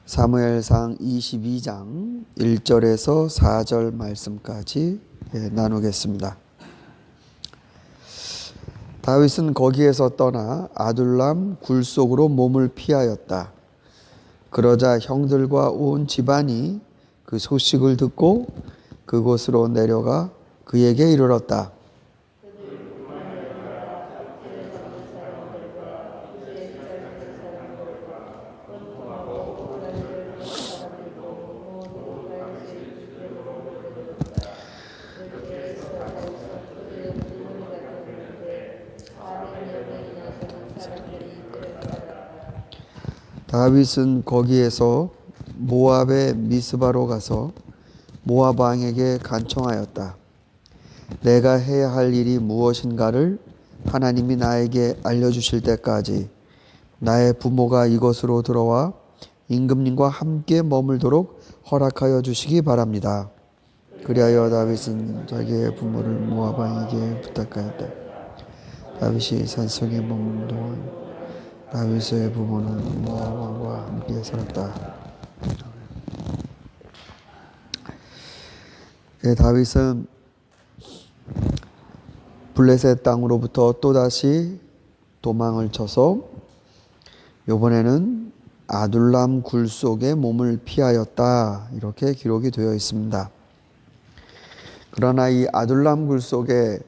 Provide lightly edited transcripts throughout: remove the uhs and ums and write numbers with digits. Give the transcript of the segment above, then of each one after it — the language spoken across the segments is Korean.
사무엘상 22장 1절에서 4절 말씀까지 나누겠습니다. 다윗은 거기에서 떠나 아둘람 굴 속으로 몸을 피하였다. 그러자 형들과 온 집안이 그 소식을 듣고 그곳으로 내려가 그에게 이르렀다. 다윗은 거기에서 모압의 미스바로 가서 모압 왕에게 간청하였다. 내가 해야 할 일이 무엇인가를 하나님이 나에게 알려주실 때까지 나의 부모가 이곳으로 들어와 임금님과 함께 머물도록 허락하여 주시기 바랍니다. 그리하여 다윗은 자기의 부모를 모압 왕에게 부탁하였다. 다윗이 산속에 머무는 동안 다윗의 부모는 모압 왕과 함께 살았다. 다윗은 블레셋 땅으로부터 또다시 도망을 쳐서 이번에는 아둘람 굴 속에 몸을 피하였다. 이렇게 기록이 되어 있습니다. 그러나 이 아둘람 굴 속에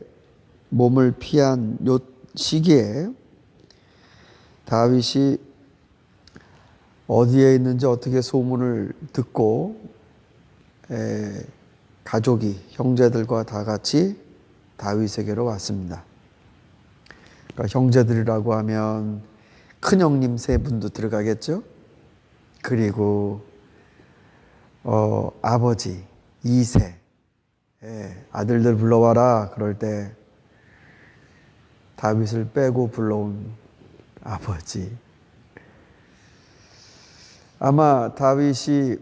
몸을 피한 요 시기에 다윗이 어디에 있는지 어떻게 소문을 듣고 가족이 형제들과 다 같이 다윗에게로 왔습니다. 그러니까 형제들이라고 하면 큰형님 세 분도 들어가겠죠. 그리고 아버지 이세 아들들 불러와라 그럴 때 다윗을 빼고 불러온 아버지. 아마 다윗이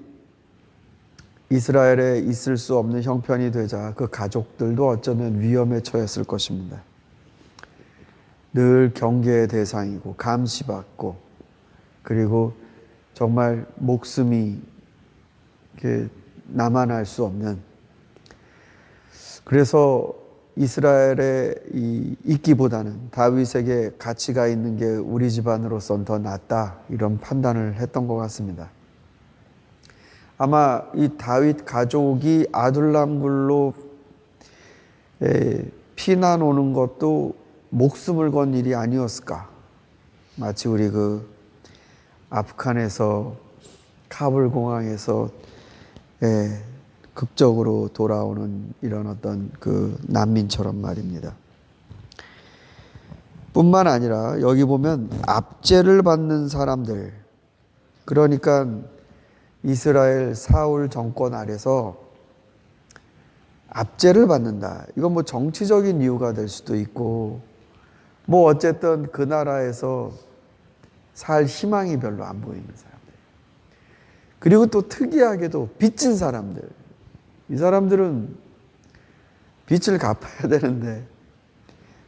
이스라엘에 있을 수 없는 형편이 되자 그 가족들도 어쩌면 위험에 처했을 것입니다. 늘 경계의 대상이고 감시받고 그리고 정말 목숨이 남아날 수 없는, 그래서 이스라엘에 있기보다는 다윗에게 가치가 있는 게 우리 집안으로선 더 낫다 이런 판단을 했던 것 같습니다. 아마 이 다윗 가족이 아둘람 굴로 피난 오는 것도 목숨을 건 일이 아니었을까. 마치 우리 아프간에서 카불 공항에서 극적으로 돌아오는 이런 어떤 난민처럼 말입니다. 뿐만 아니라 여기 보면 압제를 받는 사람들, 그러니까 이스라엘 사울 정권 아래서 압제를 받는다. 이건 뭐 정치적인 이유가 될 수도 있고 뭐 어쨌든 그 나라에서 살 희망이 별로 안 보이는 사람들, 그리고 또 특이하게도 빚진 사람들, 이 사람들은 빚을 갚아야 되는데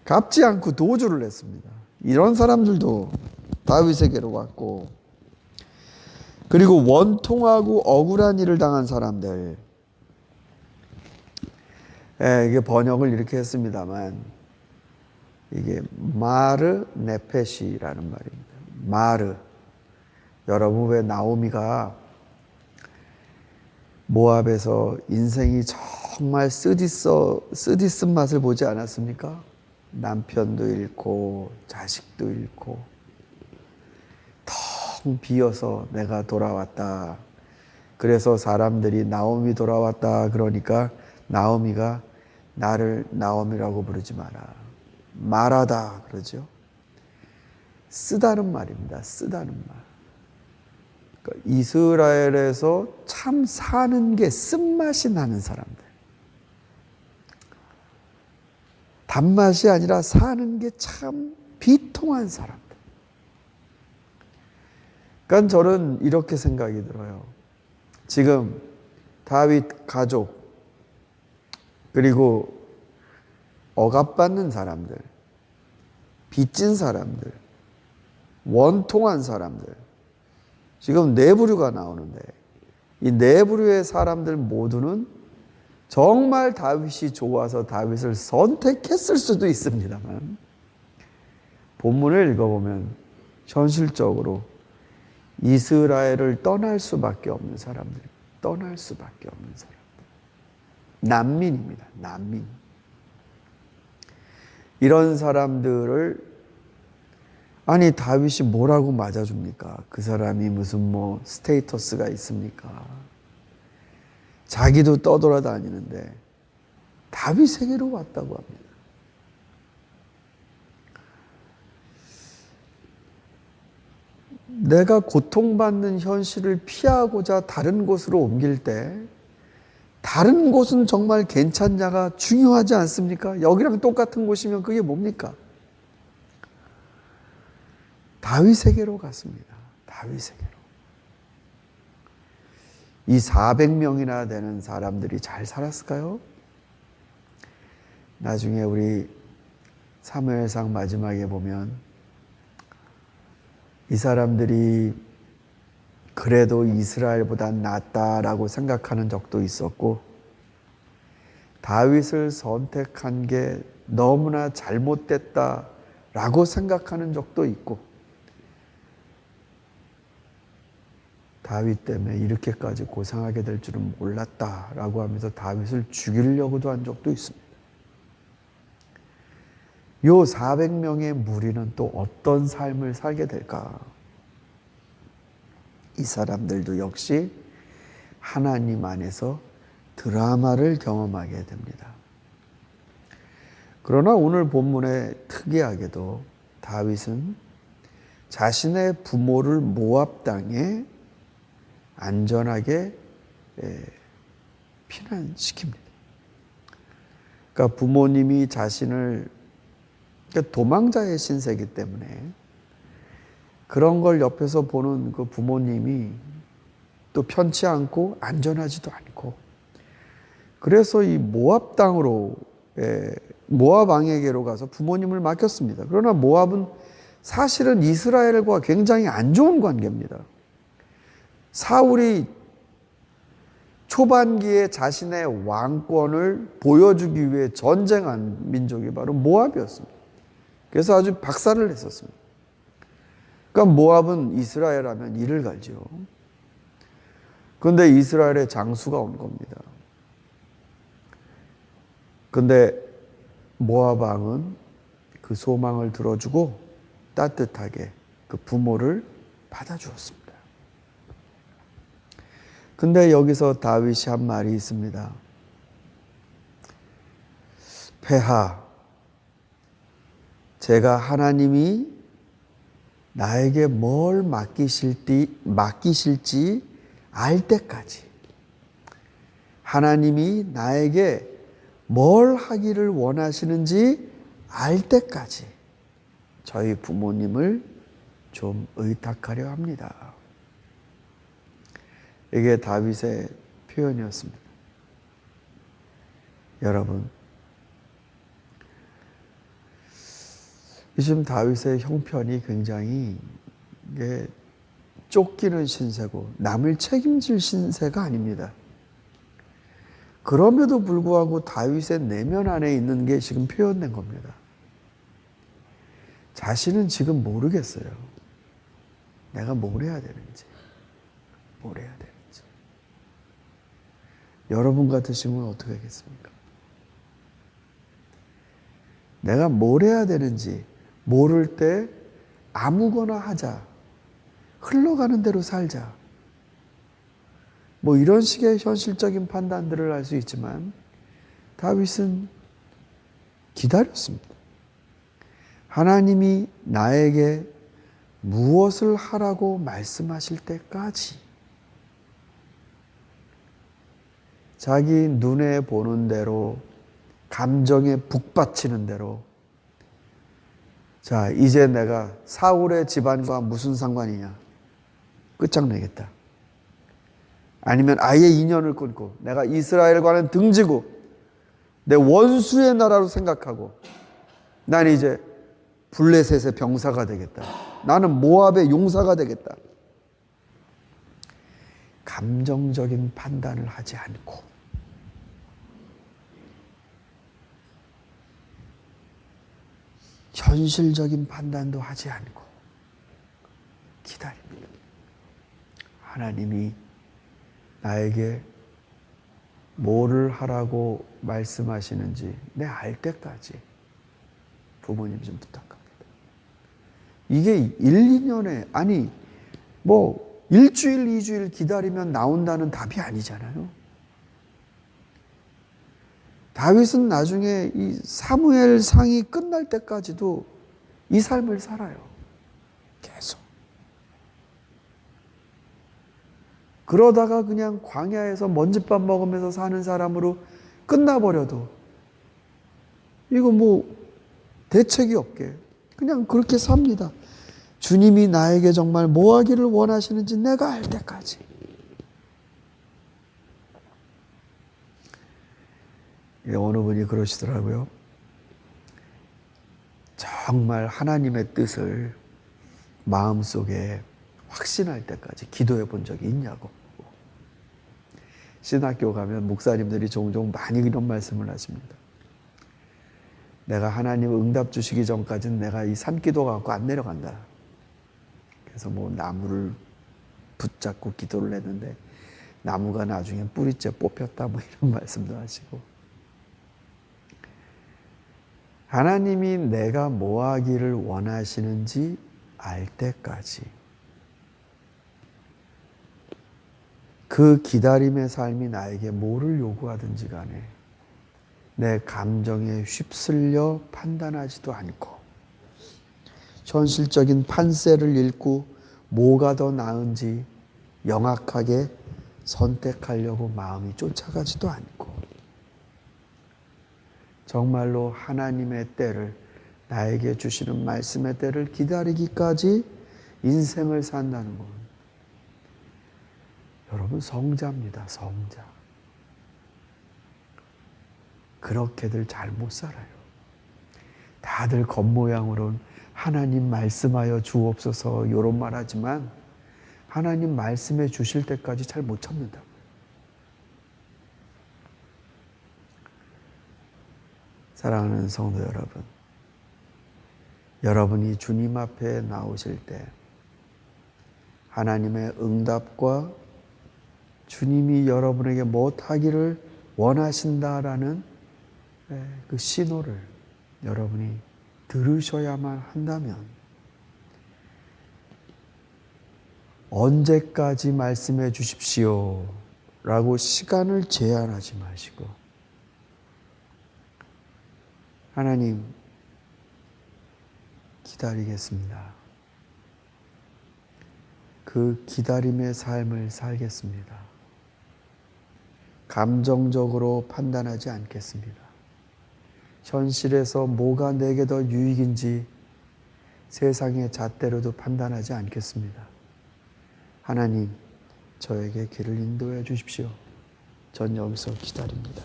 갚지 않고 도주를 했습니다. 이런 사람들도 다윗에게로 왔고, 그리고 원통하고 억울한 일을 당한 사람들, 이게 번역을 이렇게 했습니다만 이게 마르 네페시라는 말입니다. 마르. 여러분, 왜 나오미가 모압에서 인생이 정말 쓰디쓴 맛을 보지 않았습니까? 남편도 잃고 자식도 잃고 텅 비어서 내가 돌아왔다. 그래서 사람들이 나오미 돌아왔다 그러니까 나오미가 나를 나오미라고 부르지 마라, 말하다 그러죠. 쓰다는 말입니다. 쓰다는 말. 그러니까 이스라엘에서 참 사는 게 쓴맛이 나는 사람들, 단맛이 아니라 사는 게 참 비통한 사람들. 그러니까 저는 이렇게 생각이 들어요. 지금 다윗 가족, 그리고 억압받는 사람들, 빚진 사람들, 원통한 사람들, 지금 네 부류가 나오는데 이 네 부류의 사람들 모두는 정말 다윗이 좋아서 다윗을 선택했을 수도 있습니다만 본문을 읽어보면 현실적으로 이스라엘을 떠날 수밖에 없는 사람들, 떠날 수밖에 없는 사람들. 난민입니다. 난민. 이런 사람들을 아니 다윗이 뭐라고 맞아줍니까? 그 사람이 무슨 뭐 스테이터스가 있습니까? 자기도 떠돌아다니는데 다윗에게로 왔다고 합니다. 내가 고통받는 현실을 피하고자 다른 곳으로 옮길 때 다른 곳은 정말 괜찮냐가 중요하지 않습니까? 여기랑 똑같은 곳이면 그게 뭡니까? 다윗에게로 갔습니다. 다윗에게로. 이 400명이나 되는 사람들이 잘 살았을까요? 나중에 우리 사무엘상 마지막에 보면 이 사람들이 그래도 이스라엘보다 낫다라고 생각하는 적도 있었고 다윗을 선택한 게 너무나 잘못됐다라고 생각하는 적도 있고 다윗 때문에 이렇게까지 고생하게 될 줄은 몰랐다라고 하면서 다윗을 죽이려고도 한 적도 있습니다. 요 400명의 무리는 또 어떤 삶을 살게 될까? 이 사람들도 역시 하나님 안에서 드라마를 경험하게 됩니다. 그러나 오늘 본문에 특이하게도 다윗은 자신의 부모를 모압 땅에 안전하게 피난시킵니다. 그러니까 부모님이 자신을 그러니까 도망자의 신세이기 때문에 그런 걸 옆에서 보는 그 부모님이 또 편치 않고 안전하지도 않고 그래서 이 모압 땅으로 모압 왕에게로 가서 부모님을 맡겼습니다. 그러나 모압은 사실은 이스라엘과 굉장히 안 좋은 관계입니다. 사울이 초반기에 자신의 왕권을 보여주기 위해 전쟁한 민족이 바로 모압이었습니다. 그래서 아주 박살을 냈었습니다. 그러니까 모압은 이스라엘 하면 이를 갈지요. 그런데 이스라엘의 장수가 온 겁니다. 그런데 모압 왕은 그 소망을 들어주고 따뜻하게 그 부모를 받아주었습니다. 근데 여기서 다윗이 한 말이 있습니다. 폐하, 제가 하나님이 나에게 뭘 맡기실지 알 때까지 하나님이 나에게 뭘 하기를 원하시는지 알 때까지 저희 부모님을 좀 의탁하려 합니다. 이게 다윗의 표현이었습니다. 여러분, 지금 다윗의 형편이 굉장히 쫓기는 신세고 남을 책임질 신세가 아닙니다. 그럼에도 불구하고 다윗의 내면 안에 있는 게 지금 표현된 겁니다. 자신은 지금 모르겠어요. 내가 뭘 해야 되는지. 뭘 해야 되는지. 여러분 같으시면 어떻게 하겠습니까? 내가 뭘 해야 되는지 모를 때 아무거나 하자. 흘러가는 대로 살자. 뭐 이런 식의 현실적인 판단들을 할 수 있지만 다윗은 기다렸습니다. 하나님이 나에게 무엇을 하라고 말씀하실 때까지 자기 눈에 보는 대로 감정에 북받치는 대로 자 이제 내가 사울의 집안과 무슨 상관이냐 끝장내겠다. 아니면 아예 인연을 끊고 내가 이스라엘과는 등지고 내 원수의 나라로 생각하고 난 이제 블레셋의 병사가 되겠다. 나는 모압의 용사가 되겠다. 감정적인 판단을 하지 않고 현실적인 판단도 하지 않고 기다립니다. 하나님이 나에게 뭐를 하라고 말씀하시는지 내 알 때까지 부모님 좀 부탁합니다. 이게 1, 2년에 아니 뭐 일주일, 2주일 기다리면 나온다는 답이 아니잖아요. 다윗은 나중에 이 사무엘 상이 끝날 때까지도 이 삶을 살아요. 계속. 그러다가 그냥 광야에서 먼지밥 먹으면서 사는 사람으로 끝나버려도 이거 뭐 대책이 없게 그냥 그렇게 삽니다. 주님이 나에게 정말 뭐 하기를 원하시는지 내가 알 때까지. 어느 분이 그러시더라고요. 정말 하나님의 뜻을 마음속에 확신할 때까지 기도해 본 적이 있냐고. 신학교 가면 목사님들이 종종 많이 이런 말씀을 하십니다. 내가 하나님 응답 주시기 전까지는 내가 이 산기도 갖고 안 내려간다. 그래서 뭐 나무를 붙잡고 기도를 했는데 나무가 나중에 뿌리째 뽑혔다 뭐 이런 말씀도 하시고. 하나님이 내가 뭐 하기를 원하시는지 알 때까지 그 기다림의 삶이 나에게 뭐를 요구하든지 간에 내 감정에 휩쓸려 판단하지도 않고 현실적인 판세를 읽고 뭐가 더 나은지 영악하게 선택하려고 마음이 쫓아가지도 않고 정말로 하나님의 때를 나에게 주시는 말씀의 때를 기다리기까지 인생을 산다는 것. 여러분 성자입니다. 성자. 그렇게들 잘 못 살아요. 다들 겉모양으로는 하나님 말씀하여 주옵소서 이런 말 하지만 하나님 말씀해 주실 때까지 잘 못 참는다. 사랑하는 성도 여러분, 여러분이 주님 앞에 나오실 때 하나님의 응답과 주님이 여러분에게 무엇하기를 원하신다라는 그 신호를 여러분이 들으셔야만 한다면 언제까지 말씀해 주십시오 라고 시간을 제한하지 마시고 하나님 기다리겠습니다. 그 기다림의 삶을 살겠습니다. 감정적으로 판단하지 않겠습니다. 현실에서 뭐가 내게 더 유익인지 세상의 잣대로도 판단하지 않겠습니다. 하나님, 저에게 길을 인도해 주십시오. 전 여기서 기다립니다.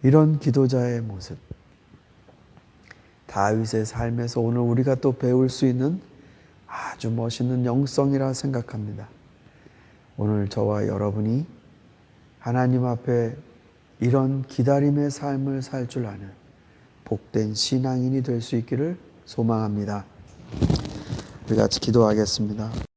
이런 기도자의 모습, 다윗의 삶에서 오늘 우리가 또 배울 수 있는 아주 멋있는 영성이라 생각합니다. 오늘 저와 여러분이 하나님 앞에 이런 기다림의 삶을 살 줄 아는 복된 신앙인이 될 수 있기를 소망합니다. 우리 같이 기도하겠습니다.